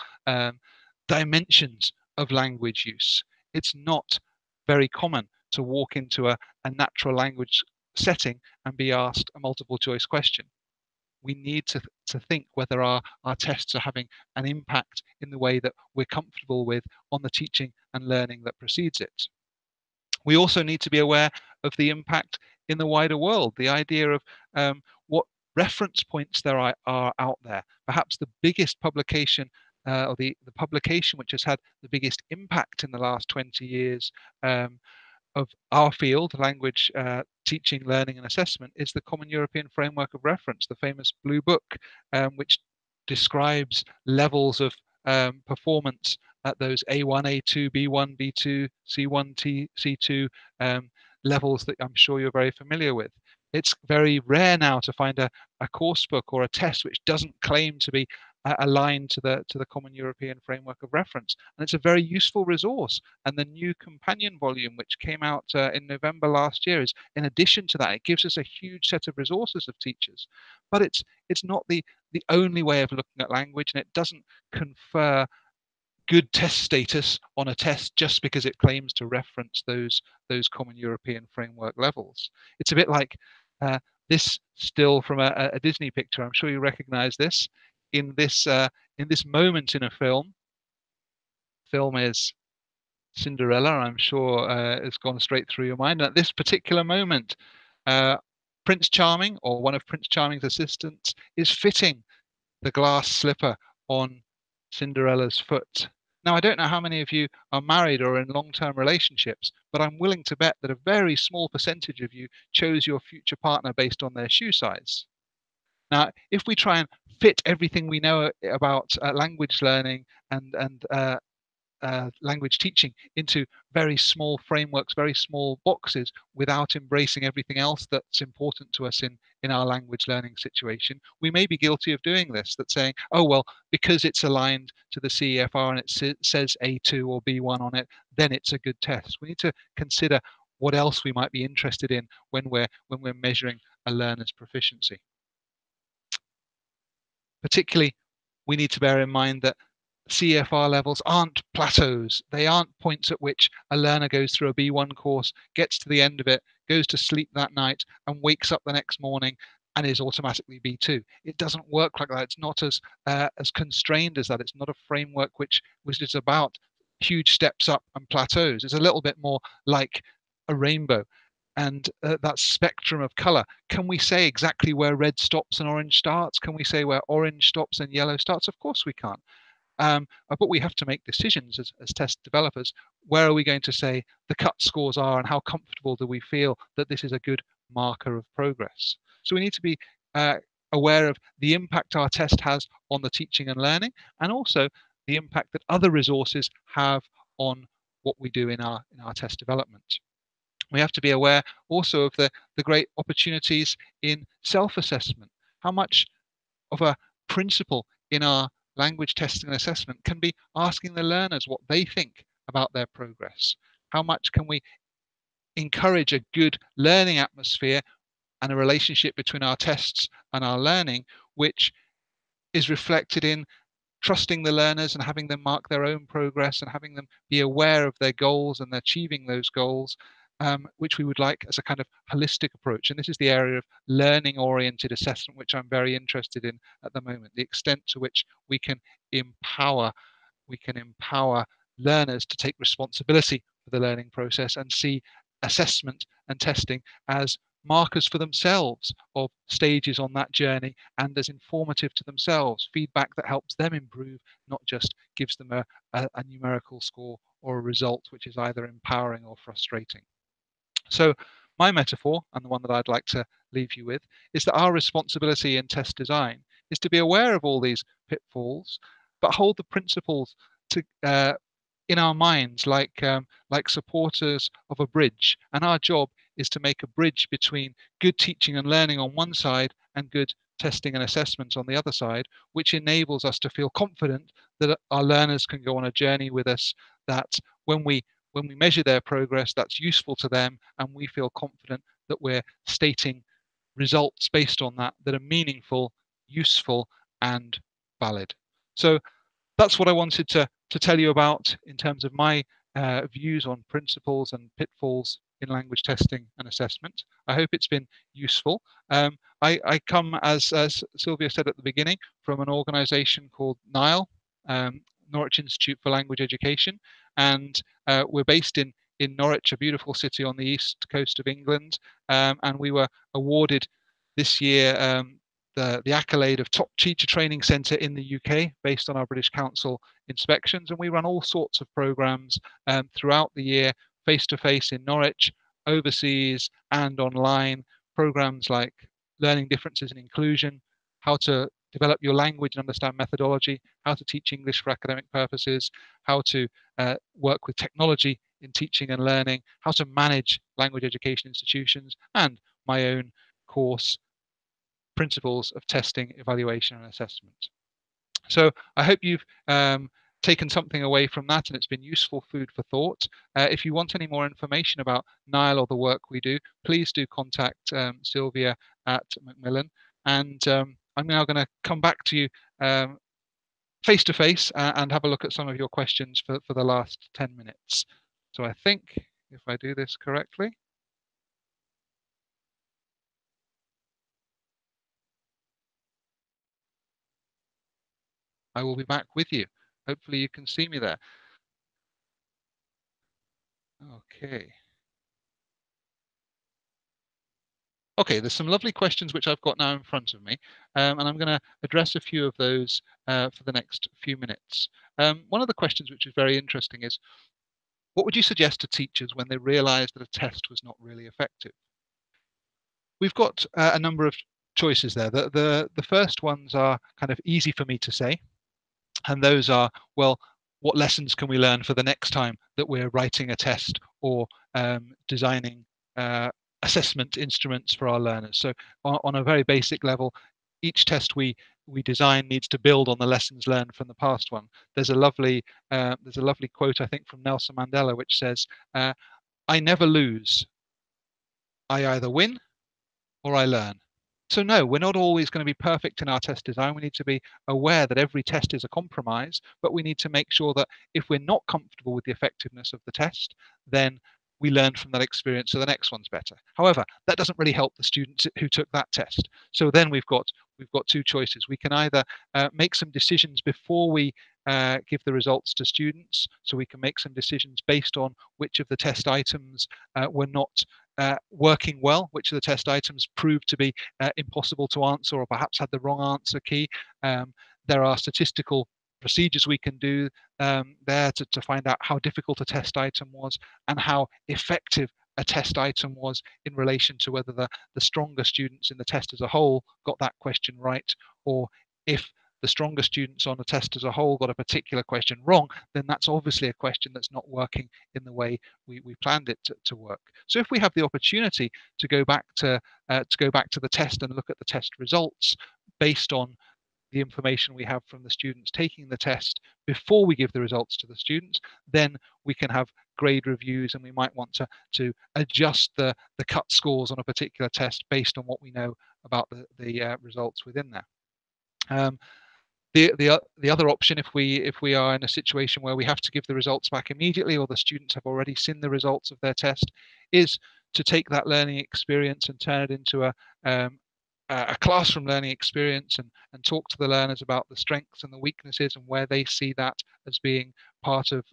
[SPEAKER 2] dimensions of language use. It's not very common to walk into a natural language setting and be asked a multiple choice question. We need to think whether our tests are having an impact in the way that we're comfortable with on the teaching and learning that precedes it. We also need to be aware of the impact in the wider world, the idea of what reference points there are out there. Perhaps the biggest publication or the publication which has had the biggest impact in the last 20 years of our field, language teaching, learning and assessment, is the Common European Framework of Reference, the famous Blue Book, which describes levels of performance at those A1, A2, B1, B2, C1, C2 levels that I'm sure you're very familiar with. It's very rare now to find a course book or a test which doesn't claim to be aligned to the Common European Framework of Reference. And it's a very useful resource. And the new companion volume, which came out in November last year, is in addition to that, it gives us a huge set of resources of teachers. But it's not the only way of looking at language, and it doesn't confer good test status on a test just because it claims to reference those Common European Framework levels. It's a bit like this still from a Disney picture. I'm sure you recognize this. In this moment in a film is Cinderella. I'm sure it's gone straight through your mind. At this particular moment, Prince Charming, or one of Prince Charming's assistants, is fitting the glass slipper on Cinderella's foot. Now, I don't know how many of you are married or in long-term relationships, but I'm willing to bet that a very small percentage of you chose your future partner based on their shoe size. Now, if we try and fit everything we know about language learning and language teaching into very small frameworks, very small boxes, without embracing everything else that's important to us in our language learning situation, we may be guilty of doing this, that saying, oh, well, because it's aligned to the CEFR and it says A2 or B1 on it, then it's a good test. We need to consider what else we might be interested in when we're measuring a learner's proficiency. Particularly, we need to bear in mind that CEFR levels aren't plateaus. They aren't points at which a learner goes through a B1 course, gets to the end of it, goes to sleep that night, and wakes up the next morning and is automatically B2. It doesn't work like that. It's not as constrained as that. It's not a framework which is about huge steps up and plateaus. It's a little bit more like a rainbow. And that spectrum of color. Can we say exactly where red stops and orange starts? Can we say where orange stops and yellow starts? Of course we can't. But we have to make decisions as test developers. Where are we going to say the cut scores are, and how comfortable do we feel that this is a good marker of progress? So we need to be aware of the impact our test has on the teaching and learning, and also the impact that other resources have on what we do in our test development. We have to be aware also of the great opportunities in self-assessment. How much of a principle in our language testing and assessment can be asking the learners what they think about their progress? How much can we encourage a good learning atmosphere and a relationship between our tests and our learning, which is reflected in trusting the learners and having them mark their own progress and having them be aware of their goals and achieving those goals, which we would like as a kind of holistic approach. And this is the area of learning-oriented assessment, which I'm very interested in at the moment, the extent to which we can empower learners to take responsibility for the learning process and see assessment and testing as markers for themselves of stages on that journey and as informative to themselves, feedback that helps them improve, not just gives them a numerical score or a result which is either empowering or frustrating. So my metaphor, and the one that I'd like to leave you with, is that our responsibility in test design is to be aware of all these pitfalls, but hold the principles to in our minds like supporters of a bridge. And our job is to make a bridge between good teaching and learning on one side and good testing and assessment on the other side, which enables us to feel confident that our learners can go on a journey with us, that when we measure their progress, that's useful to them, and we feel confident that we're stating results based on that are meaningful, useful, and valid. So that's what I wanted to tell you about in terms of my views on principles and pitfalls in language testing and assessment. I hope it's been useful. I come, as Sylvia said at the beginning, from an organisation called NILE, Norwich Institute for Language Education, and we're based in Norwich, a beautiful city on the east coast of England, and we were awarded this year the accolade of top teacher training centre in the UK based on our British Council inspections. And we run all sorts of programmes throughout the year, face-to-face in Norwich, overseas and online, programmes like learning differences and inclusion, how to develop your language and understand methodology, how to teach English for academic purposes, how to work with technology in teaching and learning, how to manage language education institutions, and my own course, Principles of Testing, Evaluation and Assessment. So I hope you've taken something away from that and it's been useful food for thought. If you want any more information about NILE or the work we do, please do contact Sylvia at Macmillan. And I'm now going to come back to you face to face and have a look at some of your questions for the last 10 minutes. So I think if I do this correctly, I will be back with you. Hopefully you can see me there. Okay. Okay, there's some lovely questions which I've got now in front of me, and I'm going to address a few of those for the next few minutes. One of the questions which is very interesting is, what would you suggest to teachers when they realise that a test was not really effective? We've got a number of choices there. The first ones are kind of easy for me to say, and those are, well, what lessons can we learn for the next time that we're writing a test or designing assessment instruments for our learners? So on a very basic level, each test we design needs to build on the lessons learned from the past one. There's a lovely quote, I think, from Nelson Mandela, which says, "I never lose. I either win or I learn." So no, we're not always going to be perfect in our test design. We need to be aware that every test is a compromise, but we need to make sure that if we're not comfortable with the effectiveness of the test, then we learn from that experience so the next one's better. However, that doesn't really help the students who took that test. So then we've got two choices. We can either make some decisions before we give the results to students. So we can make some decisions based on which of the test items were not working well, which of the test items proved to be impossible to answer or perhaps had the wrong answer key. There are statistical procedures we can do there to find out how difficult a test item was and how effective a test item was in relation to whether the stronger students in the test as a whole got that question right, or if the stronger students on the test as a whole got a particular question wrong, then that's obviously a question that's not working in the way we planned it to work. So if we have the opportunity to go back to the test and look at the test results based on the information we have from the students taking the test before we give the results to the students, then we can have grade reviews and we might want to adjust the cut scores on a particular test based on what we know about the results within there. The other option, if we are in a situation where we have to give the results back immediately or the students have already seen the results of their test, is to take that learning experience and turn it into a classroom learning experience and talk to the learners about the strengths and the weaknesses and where they see that as being part of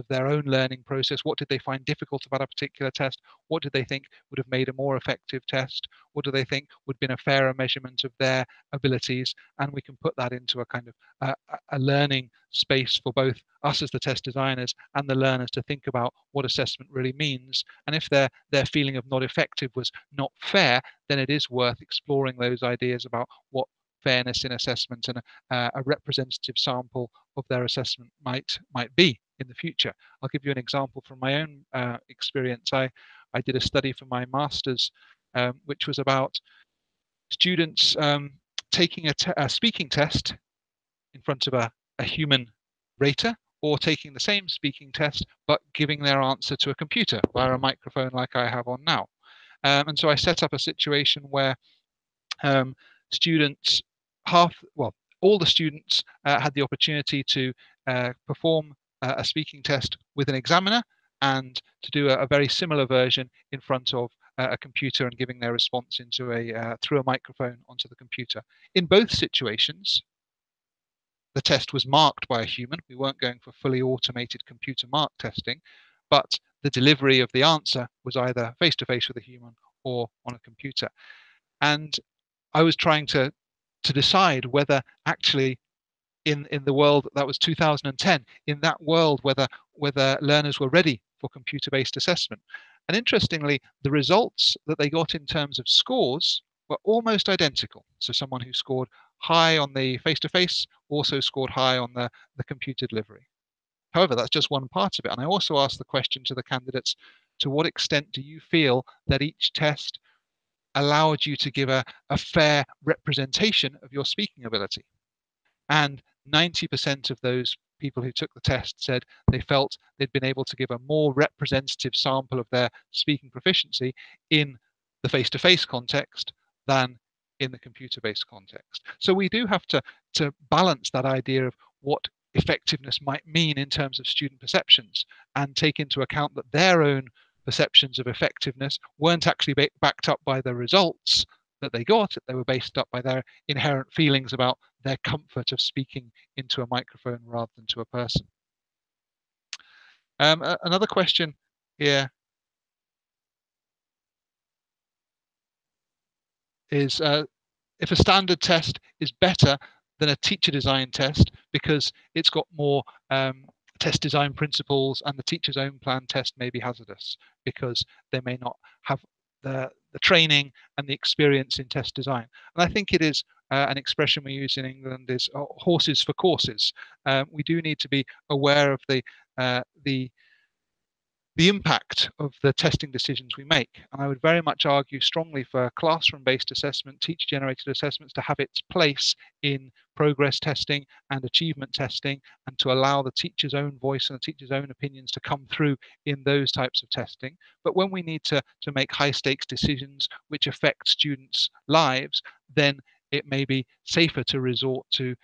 [SPEAKER 2] their own learning process. What did they find difficult about a particular test? What did they think would have made a more effective test? What do they think would have been a fairer measurement of their abilities? And we can put that into a kind of a learning space for both us as the test designers and the learners to think about what assessment really means. And if their feeling of not effective was not fair, then it is worth exploring those ideas about what fairness in assessment and a representative sample of their assessment might be in the future. I'll give you an example from my own experience. I did a study for my master's, which was about students taking a speaking test in front of a human rater, or taking the same speaking test but giving their answer to a computer via a microphone like I have on now. And so I set up a situation where students, all the students had the opportunity to perform a speaking test with an examiner and to do a very similar version in front of a computer and giving their response into through a microphone onto the computer. In both situations, the test was marked by a human. We weren't going for fully automated computer mark testing, but the delivery of the answer was either face-to-face with a human or on a computer. And I was trying to decide whether actually in the world that was 2010, in that world, whether learners were ready for computer-based assessment. And interestingly, the results that they got in terms of scores were almost identical. So someone who scored high on the face-to-face also scored high on the computer delivery. However, that's just one part of it. And I also asked the question to the candidates, to what extent do you feel that each test allowed you to give a fair representation of your speaking ability? And 90% of those people who took the test said they felt they'd been able to give a more representative sample of their speaking proficiency in the face-to-face context than in the computer-based context. So we do have to balance that idea of what effectiveness might mean in terms of student perceptions and take into account that their own perceptions of effectiveness weren't actually backed up by the results that they got. They were based up by their inherent feelings about their comfort of speaking into a microphone rather than to a person. Another question here is if a standard test is better than a teacher design test because it's got more test design principles, and the teacher's own plan test may be hazardous because they may not have the training and the experience in test design. And I think it is an expression we use in England is horses for courses. We do need to be aware of the impact of the testing decisions we make. And I would very much argue strongly for classroom-based assessment, teacher-generated assessments to have its place in progress testing and achievement testing, and to allow the teacher's own voice and the teacher's own opinions to come through in those types of testing. But when we need to make high-stakes decisions which affect students' lives, then it may be safer to resort to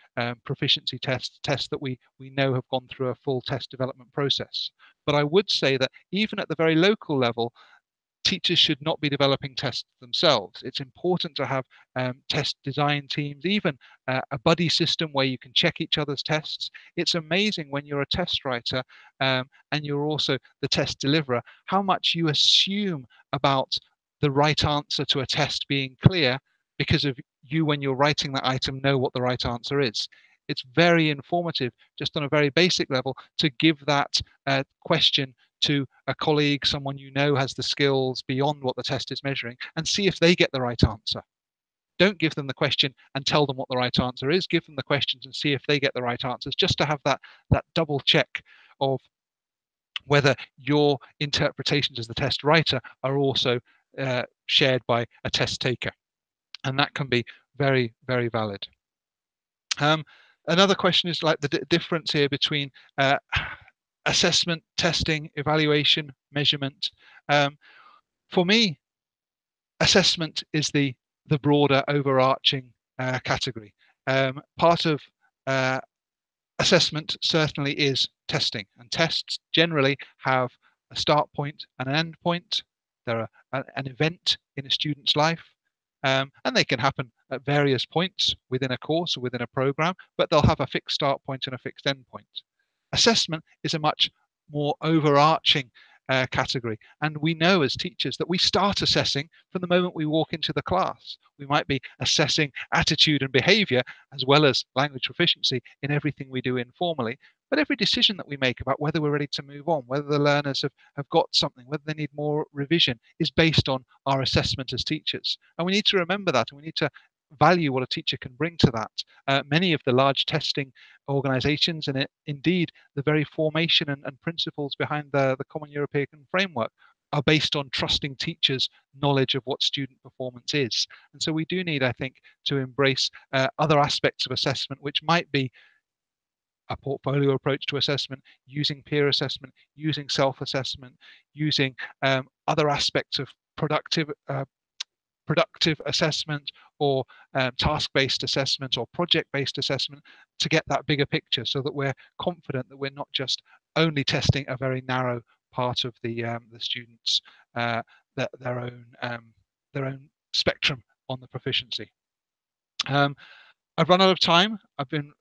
[SPEAKER 2] proficiency tests that we know have gone through a full test development process. But I would say that even at the very local level, teachers should not be developing tests themselves. It's important to have test design teams, even a buddy system where you can check each other's tests. It's amazing when you're a test writer and you're also the test deliverer, how much you assume about the right answer to a test being clear because of you, when you're writing that item, know what the right answer is. It's very informative, just on a very basic level, to give that question to a colleague, someone you know has the skills beyond what the test is measuring, and see if they get the right answer. Don't give them the question and tell them what the right answer is. Give them the questions and see if they get the right answers, just to have that double check of whether your interpretations as the test writer are also shared by a test taker. And that can be very, very valid. Another question is like the difference here between assessment, testing, evaluation, measurement. For me, assessment is the broader overarching category. Part of assessment certainly is testing, and tests generally have a start point and an end point. They're an event in a student's life. And they can happen at various points within a course or within a program, but they'll have a fixed start point and a fixed end point. Assessment is a much more overarching category, and we know as teachers that we start assessing from the moment we walk into the class. We might be assessing attitude and behavior as well as language proficiency in everything we do informally, but every decision that we make about whether we're ready to move on, whether the learners have got something, whether they need more revision, is based on our assessment as teachers. And we need to remember that, and we need to value what a teacher can bring to that. Many of the large testing organizations, and indeed the very formation and principles behind the Common European Framework, are based on trusting teachers' knowledge of what student performance is. And so we do need, I think, to embrace other aspects of assessment, which might be a portfolio approach to assessment, using peer assessment, using self-assessment, using other aspects of productive assessment, or task-based assessment, or project-based assessment, to get that bigger picture, so that we're confident that we're not just only testing a very narrow part of the students' their own spectrum on the proficiency. I've run out of time. I've been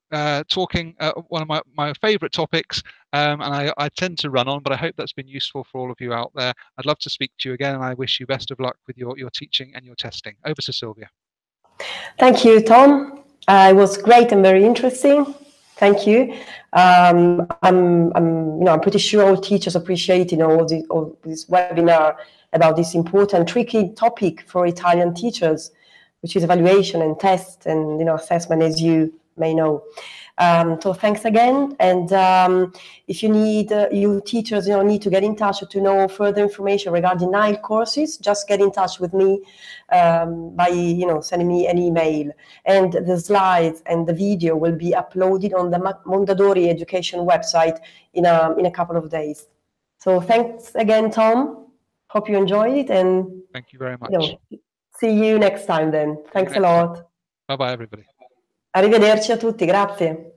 [SPEAKER 2] talking one of my favorite topics, and I tend to run on, but I hope that's been useful for all of you out there. I'd love to speak to you again, and I wish you best of luck with your teaching and your testing. Over to Sylvia.
[SPEAKER 1] Thank you, Tom. It was great and very interesting. Thank you. I'm pretty sure all teachers appreciate, all this webinar about this important, tricky topic for Italian teachers, which is evaluation and test and assessment, as you may know. So thanks again, and if you need, you teachers, need to get in touch to know further information regarding NILE courses, just get in touch with me by sending me an email. And the slides and the video will be uploaded on the Mondadori Education website in a couple of days. So thanks again, Tom. Hope you enjoyed it, and
[SPEAKER 2] thank you very much.
[SPEAKER 1] See you next time then. Thanks a lot.
[SPEAKER 2] Bye bye everybody.
[SPEAKER 1] Arrivederci a tutti, grazie.